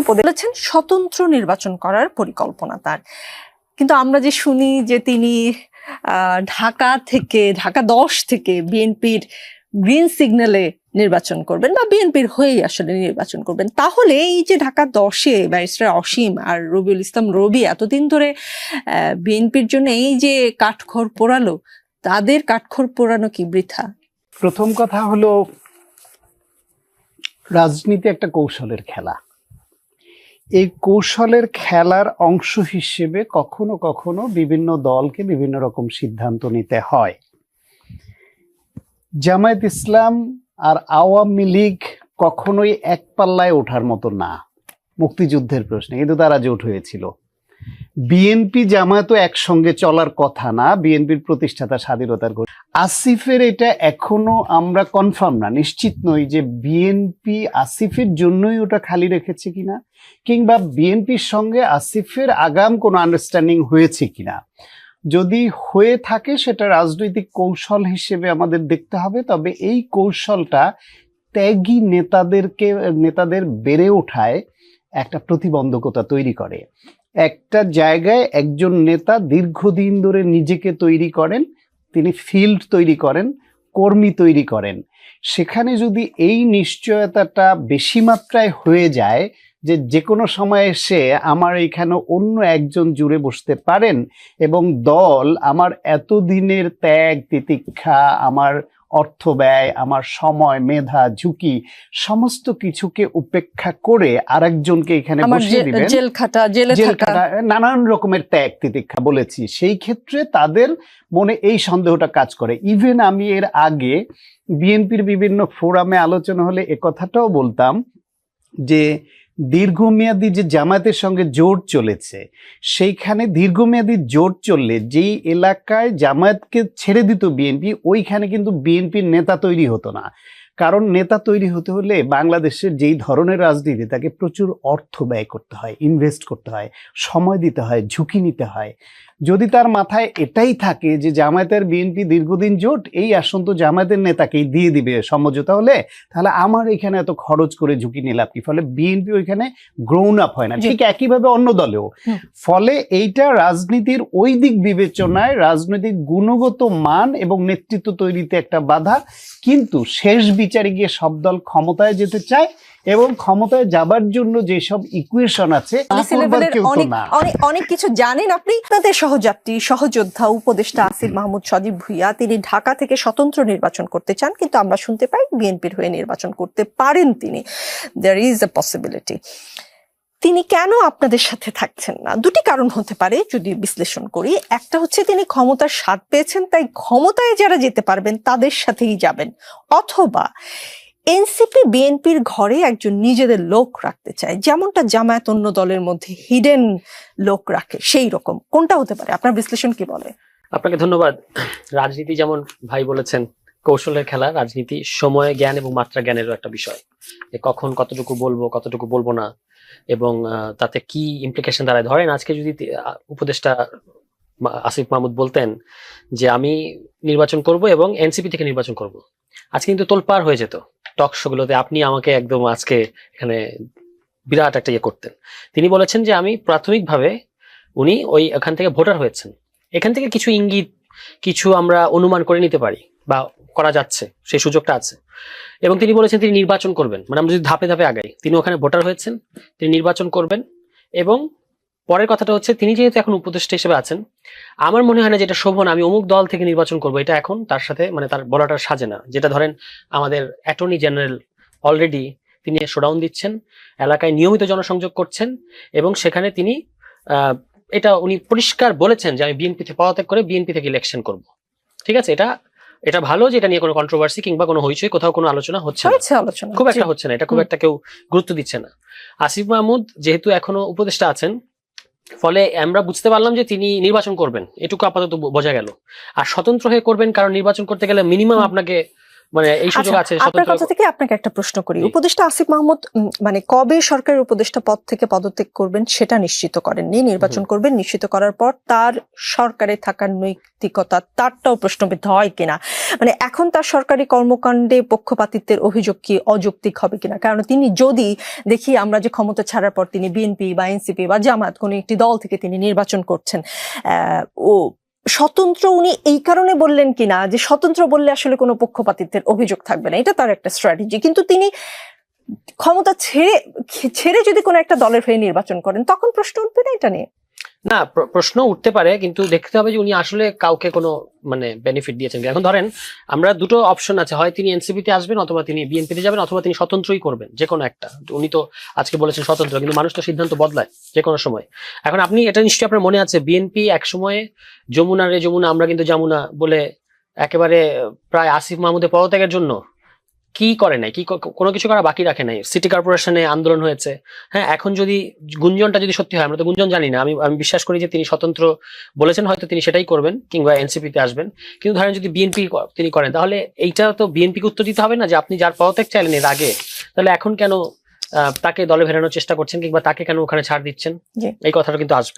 বলেছেন স্বতন্ত্র নির্বাচন করার পরিকল্পনা তার, কিন্তু আমরা যে শুনি যে তিনি ঢাকা 10 থেকে বিএনপির গ্রিন সিগন্যালে নির্বাচন করবেন বা বিএনপির হয়েই আসলে নির্বাচন করবেন, তাহলে এই যে ঢাকা 10-এ ব্যারিস্টার অসীম আর রবিউল ইসলাম রবি এতদিন ধরে বিএনপির জন্য এই যে কাঠখড় পোড়ালো, তাদের কাঠখড় পোড়ানো কি বৃথা? প্রথম কথা হলো, রাজনীতি একটা কৌশলের খেলা। এই কৌশলের খেলার অংশ হিসেবে কখনো কখনো বিভিন্ন দলকে বিভিন্ন রকম সিদ্ধান্ত নিতে হয়। জামায়াত ইসলাম আর আওয়ামী লীগ কখনোই এক পাল্লায় ওঠার মতো না। মুক্তিযুদ্ধের প্রশ্নে কিন্তু তারা জোট হয়েছিল। বিএনপি জামায়াতও একসঙ্গে চলার কথা না, বিএনপির প্রতিষ্ঠাতা স্বাধীনতার আসিফের এটা এখনো আমরা কনফার্ম না, নিশ্চিত নই যে বিএনপি আসিফের জন্যই ওটা খালি রেখেছে কিনা, কিংবা বিএনপির সঙ্গে আসিফের আগাম কোনো আন্ডারস্ট্যান্ডিং হয়েছে কিনা। যদি হয়ে থাকে সেটা রাজনৈতিক কৌশল হিসেবে আমাদের দেখতে হবে। তবে এই কৌশলটা ত্যাগী নেতাদের বেড়ে ওঠায় একটা প্রতিবন্ধকতা তৈরি করে। একটা জায়গায় একজন নেতা দীর্ঘদিন ধরে নিজেকে তৈরি করেন, তিনি ফিল্ড তৈরি করেন, কর্মী তৈরি করেন। সেখানে যদি এই নিশ্চয়তাটা বেশি মাত্রায় হয়ে যায় যে কোনো সময় এসে আমার এখানে অন্য একজন জুড়ে বসতে পারেন এবং দল আমার এতদিনের ত্যাগ তিতিক্ষা, আমার অর্থ ব্যয়, আমার সময়, মেধা, ঝুঁকি সমস্ত কিছুকে উপেক্ষা করে আরেকজনকে এখানে বসিয়ে দিবেন, জেল খাটা, নানান রকমের ত্যাগ তিতিক্ষা বলেছি, সেই ক্ষেত্রে তাদের মনে এই সন্দেহটা কাজ করে। ইভেন আমি এর আগে বিএনপির বিভিন্ন ফোরামে আলোচনা হলে একথাটাও বলতাম যে দীর্ঘমেয়াদী যে জামায়াতের সঙ্গে জোট চলেছে, সেইখানে দীর্ঘমেয়াদী জোট চললে যেই এলাকায় জামায়াতকে ছেড়ে দিত বিএনপি, ওইখানে কিন্তু বিএনপির নেতা তৈরি হতো না। কারণ নেতা তৈরি হতে হলে বাংলাদেশের যেই ধরনের রাজনীতি, তাকে প্রচুর অর্থ ব্যয় করতে হয়, ইনভেস্ট করতে হয়, সময় দিতে হয়, ঝুঁকি নিতে হয়। যদি তার মাথায় এটাই থাকে যে জামায়াতের বিএনপি দীর্ঘদিন জোট, এই আসন তো জামায়াতের নেতাকেই দিয়ে দিবে সমঝোতা হলে, তাহলে আমার এখানে এত খরচ করে ঝুঁকি নিলাম কি? ফলে বিএনপি ওইখানে গ্রোন আপ হয় না। ঠিক একইভাবে অন্য দলেও। ফলে এইটা রাজনীতির ওই দিক বিবেচনায় রাজনৈতিক গুণগত মান এবং নেতৃত্ব তৈরিতে একটা বাধা। কিন্তু শেষ বিচারে গিয়ে সব দল ক্ষমতায় যেতে চায় এবং ক্ষমতায় যাবার জন্য যেসব ইকুয়েশন আছে, অনেক কিছু জানেন আপনি। তাদের সহযাত্রী, সহযোদ্ধা, উপদেষ্টা আসিফ মাহমুদ সজীব ভুঁইয়া, তিনি ঢাকা থেকে স্বতন্ত্র নির্বাচন করতে চান, কিন্তু আমরা শুনতে পাই বিএনপির হয়ে নির্বাচন করতে পারেন তিনি। There is a possibility. তিনি কেন আপনাদের সাথে থাকছেন না? দুটি কারণ হতে পারে যদি বিশ্লেষণ করি। একটা হচ্ছে তিনি ক্ষমতার স্বাদ পেয়েছেন, তাই ক্ষমতায় যারা যেতে পারবেন তাদের সাথেই যাবেন, অথবা এনসিপি বিএনপির ঘরে একজন নিজেদের লোক রাখতে চায়, যেমনটা জামায়াত অন্য দলের মধ্যে হিডেন লোক রাখে, সেই রকম। কোনটা হতে পারে? আপনার বিশ্লেষণ কি বলে? আপনাকে ধন্যবাদ। রাজনীতি যেমন ভাই বলেছেন কৌশলের খেলা, রাজনীতি সময় জ্ঞান এবং মাত্রা জ্ঞানেরও একটা বিষয়। কখন কতটুকু বলবো, কতটুকু বলবো না, এবং তাতে কি ইমপ্লিকেশন দাঁড়ায়। ধরেন আজকে যদি উপদেষ্টা আসিফ মাহমুদ বলতেন যে আমি নির্বাচন করব এবং এনসিপি থেকে নির্বাচন করব, আজকে কিন্তু তোলপাড় হয়ে যেত টক শো গুলোতে। আপনি আমাকে একদম আজকে এখানে বিরাট একটা ইয়ে করতেন। তিনি বলেছেন যে আমি প্রাথমিকভাবে, উনি ওখান থেকে ভোটার হয়েছেন, এখান থেকে কিছু ইঙ্গিত, কিছু আমরা অনুমান করে নিতে পারি বা করা যাচ্ছে, সেই সুযোগটা আছে। এবং তিনি বলেছেন তিনি নির্বাচন করবেন, মানে আমরা যদি ধাপে ধাপে আগাই, তিনি ওখানে ভোটার হয়েছেন, তিনি নির্বাচন করবেন। এবং পরের কথাটা হচ্ছে, তিনি যেহেতু এখন উপদেষ্টা হিসেবে আছেন, আমার মনে হয় না যেটা শোভন আমি অমুক দল থেকে নির্বাচন করবো, এটা এখন তার সাথে মানে তার বলাটা সাজে না। যেটা ধরেন আমাদের অ্যাটর্নি জেনারেল অলরেডি তিনি শোডাউন দিচ্ছেন, এলাকায় নিয়মিত জনসংযোগ করছেন, এবং সেখানে তিনি এটা উনি পরিষ্কার বলেছেন যে আমি বিএনপি থেকে পদত্যাগ করে বিএনপি থেকে ইলেকশন করব। ঠিক আছে, এটা ভালো যে এটা নিয়ে কোনো কন্ট্রোভার্সি কিংবা কোনো হইচই কোথাও কোনো আলোচনা হচ্ছে না, খুব একটা হচ্ছে না, এটা খুব একটা কেউ গুরুত্ব দিচ্ছে না। আসিফ মাহমুদ যেহেতু এখনো উপদেষ্টা আছেন, ফলে আমরা বুঝতে পারলাম যে তিনি নির্বাচন করবেন, এটুকু আপাতত বোঝা গেল। আর স্বতন্ত্র হয়ে করবেন, কারণ নির্বাচন করতে গেলে মিনিমাম আপনাকে মানে এই সুযোগ আচ্ছা, আছে আপনার স্বতন্ত্র। কথা থেকে আপনাকে একটা প্রশ্ন করি। জি। উপদেষ্টা আসিফ মাহমুদ মানে কবে সরকারের উপদেষ্টা পদ থেকে পদত্যাগ করবেন সেটা নিশ্চিত করেননি, নির্বাচন করবেন, নিশ্চিত করার পর তার সরকারে থাকার নৈতিকতা তারটাও প্রশ্নবিদ্ধ হয় কিনা, মানে এখন তার সরকারি কর্মকাণ্ডে পক্ষপাতিত্বের অভিযোগ কি অযৌক্তিক হবে কিনা? কারণ তিনি যদি দেখি আমরা যে ক্ষমতা ছাড়ার পর তিনি বিএনপি বা এনসিপি বা জামাত কোন একটি দল থেকে তিনি নির্বাচন করছেন, ও স্বতন্ত্র উনি এই কারণে বললেন কিনা যে স্বতন্ত্র বললে আসলে কোনো পক্ষপাতিত্বের অভিযোগ থাকবে না, এটা তার একটা স্ট্র্যাটেজি, কিন্তু তিনি ক্ষমতা ছেড়ে যদি কোনো একটা দলের হয়ে নির্বাচন করেন তখন প্রশ্ন উঠবে না এটা নিয়ে? না, প্রশ্ন উঠতে পারে, কিন্তু দেখতে হবে যে উনি আসলে কাউকে কোনো মানে বেনিফিট দিয়েছেন কিনা। এখন ধরেন আমরা দুটো অপশন আছে, হয় তিনি এনসিপিতে আসবেন অথবা তিনি বিএনপিতে যাবেন অথবা তিনি স্বতন্ত্রই করবেন, যে কোনো একটা। উনি তো আজকে বলেছেন স্বতন্ত্র, কিন্তু মানুষ তো সিদ্ধান্ত বদলায় যে কোনো সময়। এখন আপনি এটা নিশ্চয়ই আপনার মনে আছে, বিএনপি এক সময়ে যমুনা রে যমুনা আমরা কিন্তু যমুনা বলে একেবারে প্রায় আসিফ মাহমুদের পদত্যাগের জন্য কি করে নাই, কি কোনো কিছু করা বাকি রাখে নাই। সিটি কর্পোরেশনে আন্দোলন হয়েছে। হ্যাঁ, এখন যদি গুঞ্জনটা যদি সত্যি হয়, আমরা তো গুঞ্জন জানি না, আমি বিশ্বাস করি যে তিনি স্বতন্ত্র বলেছেন, হয়তো তিনি সেটাই করবেন কিংবা এনসিপিতে আসবেন। কিন্তু ধরেন যদি বিএনপি তিনি করেন, তাহলে এইটা তো বিএনপিকে উত্তর দিতে হবে না যে আপনি যার পদত্যাগ চাইলেন এর আগে, তাহলে এখন কেন তাকে দলে ফেরানোর চেষ্টা করছেন কিংবা তাকে কেন ওখানে ছাড় দিচ্ছেন? জি। এই কথাটা কিন্তু আসবে।